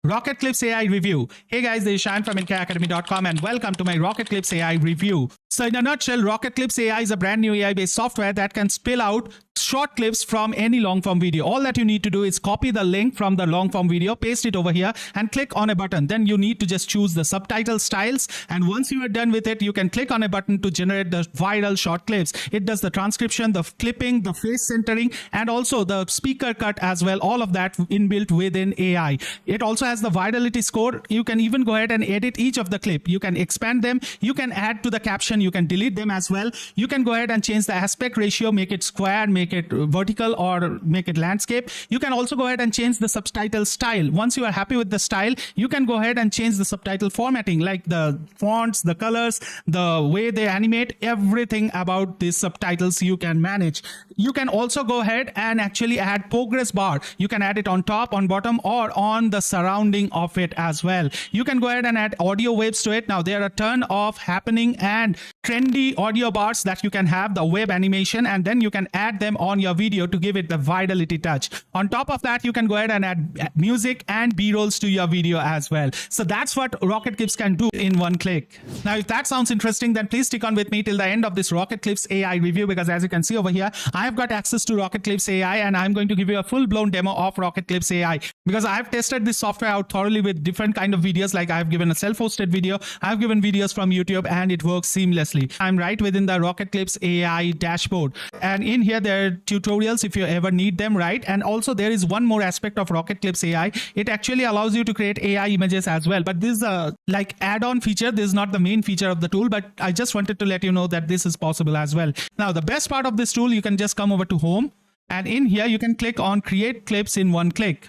RocketClips AI review. Hey guys, this is Shan from nkacademy.com and welcome to my RocketClips AI review. So in a nutshell, RocketClips AI is a brand new AI-based software that can spill out short clips from any long-form video. All that you need to do is copy the link from the long-form video, paste it over here and click on a button. Then you need to just choose the subtitle styles. And once you are done with it, you can click on a button to generate the viral short clips. It does the transcription, the clipping, the face centering, and also the speaker cut as well. All of that inbuilt within AI. It also has the virality score. You can even go ahead and edit each of the clip. You can expand them. You can add to the caption. You can delete them as well. You can go ahead and change the aspect ratio, make it square, make it vertical, or make it landscape. You can also go ahead and change the subtitle style. Once you are happy with the style, you can go ahead and change the subtitle formatting, like the fonts, the colors, the way they animate, everything about these subtitles you can manage. You can also go ahead and actually add progress bar. You can add it on top, on bottom, or on the surrounding of it as well. You can go ahead and add audio waves to it. Now there are a ton of happening and trendy audio bars that you can have, the wave animation, and then you can add them on your video to give it the virality touch. On top of that, you can go ahead and add music and B-rolls to your video as well. So that's what RocketClips can do in one click. Now, if that sounds interesting, then please stick on with me till the end of this RocketClips AI review, because as you can see over here, I've got access to RocketClips AI and I'm going to give you a full-blown demo of RocketClips AI, because I've tested this software out thoroughly with different kind of videos. Like I've given a self-hosted video, I've given videos from YouTube, and it works seamlessly. I'm right within the RocketClips AI dashboard, and in here there are tutorials if you ever need them, right? And also there is one more aspect of RocketClips AI. It actually allows you to create AI images as well, but this is a like add-on feature. This is not the main feature of the tool, but I just wanted to let you know that this is possible as well. Now the best part of this tool, you can just come over to home, and in here you can click on create clips in one click.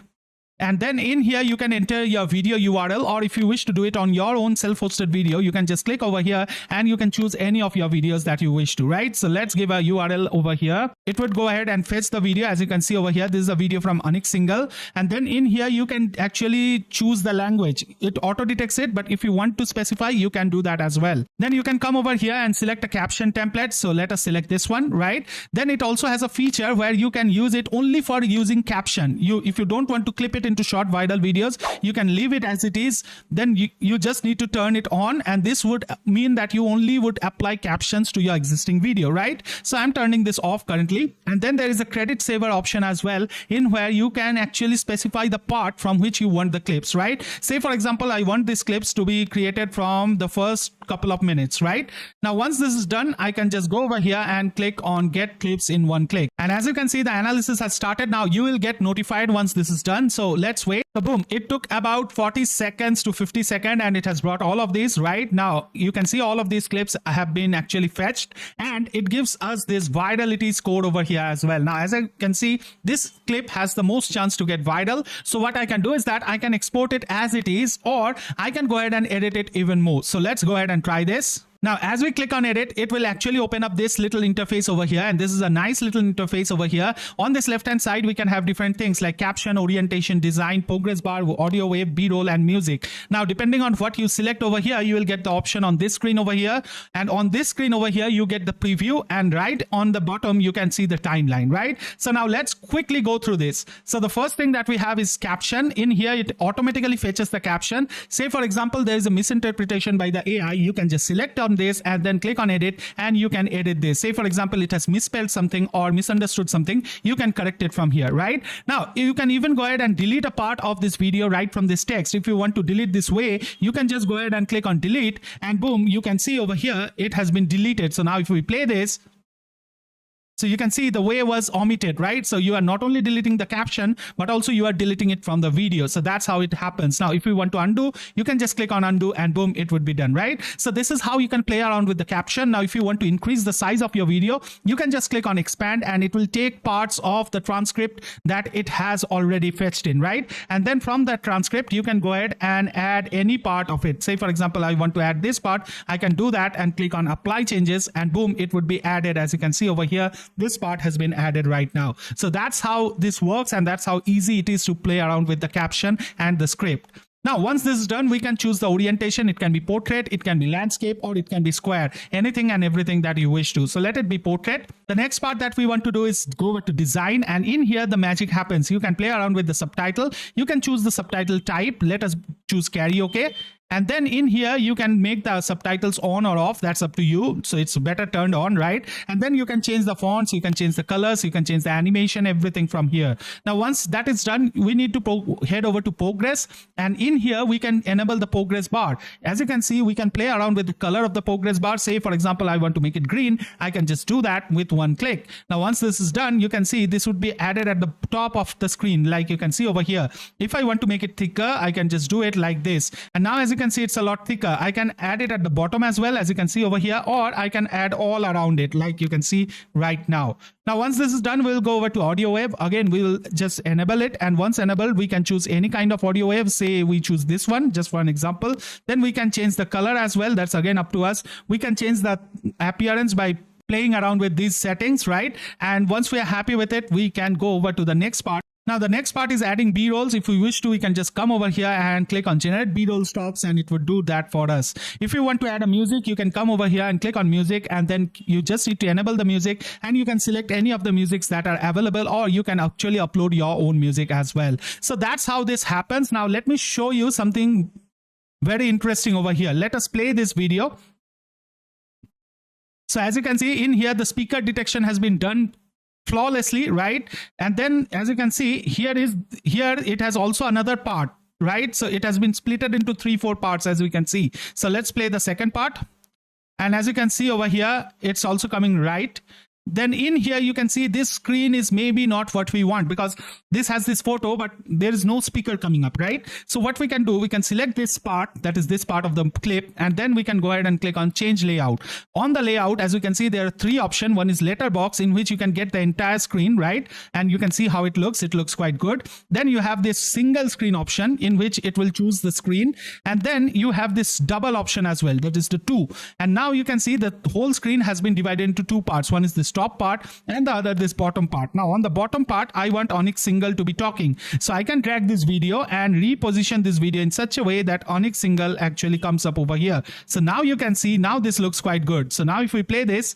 And then in here, you can enter your video URL, or if you wish to do it on your own self-hosted video, you can just click over here and you can choose any of your videos that you wish to, right? So let's give a URL over here. It would go ahead and fetch the video. As you can see over here, this is a video from Anik Singhal. And then in here, you can actually choose the language. It auto detects it, but if you want to specify, you can do that as well. Then you can come over here and select a caption template. So let us select this one, right? Then it also has a feature where you can use it only for using caption. If you don't want to clip it into short viral videos, you can leave it as it is. Then you just need to turn it on, and this would mean that you only would apply captions to your existing video, right? So I'm turning this off currently. And then there is a credit saver option as well, in where you can actually specify the part from which you want the clips, right? Say for example, I want these clips to be created from the first couple of minutes, right? Now once this is done, I can just go over here and click on get clips in one click. And as you can see, the analysis has started. Now you will get notified once this is done. So let's wait. So boom, it took about 40 seconds to 50 seconds and it has brought all of these. Right now you can see all of these clips have been actually fetched, and it gives us this virality score over here as well. Now as I can see, this clip has the most chance to get viral. So what I can do is that I can export it as it is, or I can go ahead and edit it even more. So let's go ahead and try this. Now, as we click on edit, it will actually open up this little interface over here. And this is a nice little interface over here. On this left-hand side, we can have different things like caption, orientation, design, progress bar, audio wave, B-roll, and music. Now, depending on what you select over here, you will get the option on this screen over here. And on this screen over here, you get the preview. And right on the bottom, you can see the timeline, right? So now let's quickly go through this. So the first thing that we have is caption. In here, it automatically fetches the caption. Say, for example, there is a misinterpretation by the AI. You can just select on this and then click on edit, and you can edit this. Say for example, it has misspelled something or misunderstood something, you can correct it from here, right? Now you can even go ahead and delete a part of this video right from this text. If you want to delete this way, you can just go ahead and click on delete, and boom, you can see over here it has been deleted. So now if we play this, so you can see the way was omitted, right? So you are not only deleting the caption, but also you are deleting it from the video. So that's how it happens. Now, if you want to undo, you can just click on undo and boom, it would be done, right? So this is how you can play around with the caption. Now, if you want to increase the size of your video, you can just click on expand, and it will take parts of the transcript that it has already fetched in, right? And then from that transcript, you can go ahead and add any part of it. Say, for example, I want to add this part. I can do that and click on apply changes, and boom, it would be added. As you can see over here, this part has been added right now. So that's how this works, and that's how easy it is to play around with the caption and the script. Now, once this is done, we can choose the orientation. It can be portrait, it can be landscape, or it can be square, anything and everything that you wish to. So let it be portrait. The next part that we want to do is go over to design, and in here the magic happens. You can play around with the subtitle. You can choose the subtitle type. Let us choose karaoke. And then in here, you can make the subtitles on or off. That's up to you. So it's better turned on, right? And then you can change the fonts, you can change the colors, you can change the animation, everything from here. Now, once that is done, we need to head over to progress. And in here, we can enable the progress bar. As you can see, we can play around with the color of the progress bar. Say, for example, I want to make it green. I can just do that with one click. Now, once this is done, you can see this would be added at the top of the screen, like you can see over here. If I want to make it thicker, I can just do it like this. And now, as you can see, it's a lot thicker. I can add it at the bottom as well, as you can see over here, or I can add all around it, like you can see right now. Now, once this is done, we'll go over to audio wave. Again, we'll just enable it, and once enabled, we can choose any kind of audio wave. Say we choose this one, just for an example. Then we can change the color as well. That's again up to us. We can change the appearance by playing around with these settings, right? And once we are happy with it, we can go over to the next part. Now, the next part is adding B-rolls. If we wish to, we can just come over here and click on generate B-roll stops, and it would do that for us. If you want to add a music, you can come over here and click on music, and then you just need to enable the music, and you can select any of the musics that are available, or you can actually upload your own music as well. So that's how this happens. Now, let me show you something very interesting over here. Let us play this video. So as you can see in here, the speaker detection has been done flawlessly, right? And then as you can see here it has also another part, right? So it has been splitted into 3-4 parts, as we can see. So let's play the second part, and as you can see over here, it's also coming right. Then in here, you can see this screen is maybe not what we want, because this has this photo, but there is no speaker coming up, right? So what we can do, we can select this part, that is this part of the clip, and then we can go ahead and click on change layout. On the layout, as you can see, there are 3 options. One is letterbox, in which you can get the entire screen, right? And you can see how it looks. It looks quite good. Then you have this single screen option, in which it will choose the screen. And then you have this double option as well, that is the 2. And now you can see the whole screen has been divided into 2 parts. One is this top part, and the other this bottom part. Now on the bottom part, I want Onyx Single to be talking, so I can drag this video and reposition this video in such a way that Onyx Single actually comes up over here. So now you can see, now this looks quite good. So now if we play this,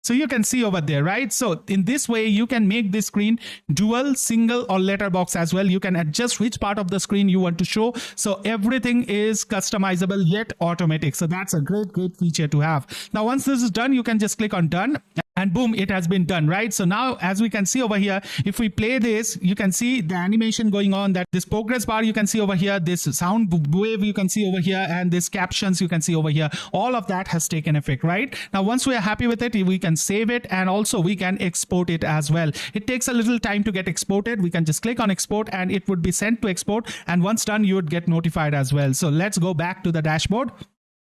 so you can see over there, right? So in this way, you can make this screen dual, single, or letterbox as well. You can adjust which part of the screen you want to show. So everything is customizable yet automatic. So that's a great feature to have. Now, once this is done, you can just click on done. And boom, it has been done, right? So now, as we can see over here, if we play this, you can see the animation going on, that this progress bar you can see over here, this sound wave you can see over here, and this captions you can see over here. All of that has taken effect, right? Now, once we are happy with it, we can save it, and also we can export it as well. It takes a little time to get exported. We can just click on export, and it would be sent to export. And once done, you would get notified as well. So let's go back to the dashboard.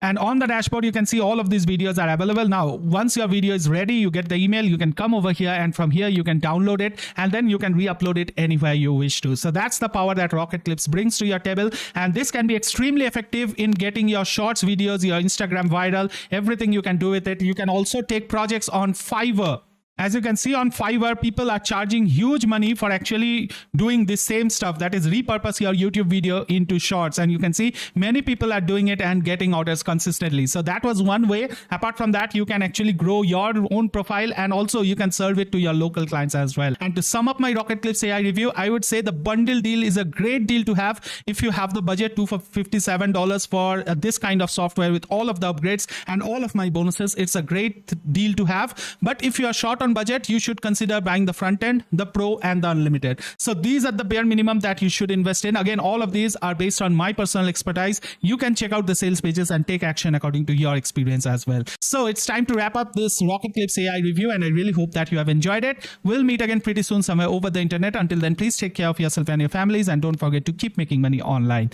And on the dashboard, you can see all of these videos are available. Now, once your video is ready, you get the email, you can come over here, and from here you can download it, and then you can re-upload it anywhere you wish to. So that's the power that RocketClips brings to your table. And this can be extremely effective in getting your shorts videos, your Instagram viral, everything you can do with it. You can also take projects on Fiverr. As you can see on Fiverr, people are charging huge money for actually doing this same stuff, that is repurpose your YouTube video into shorts. And you can see many people are doing it and getting orders consistently. So that was one way. Apart from that, you can actually grow your own profile, and also you can serve it to your local clients as well. And to sum up my RocketClips AI review, I would say the bundle deal is a great deal to have if you have the budget for $57 for this kind of software with all of the upgrades and all of my bonuses. It's a great deal to have. But if you are short on budget, you should consider buying the front end, the pro, and the unlimited. So these are the bare minimum that you should invest in. Again, all of these are based on my personal expertise. You can check out the sales pages and take action according to your experience as well. So it's time to wrap up this RocketClips AI review, and I really hope that you have enjoyed it. We'll meet again pretty soon somewhere over the internet. Until then, please take care of yourself and your families, and don't forget to keep making money online.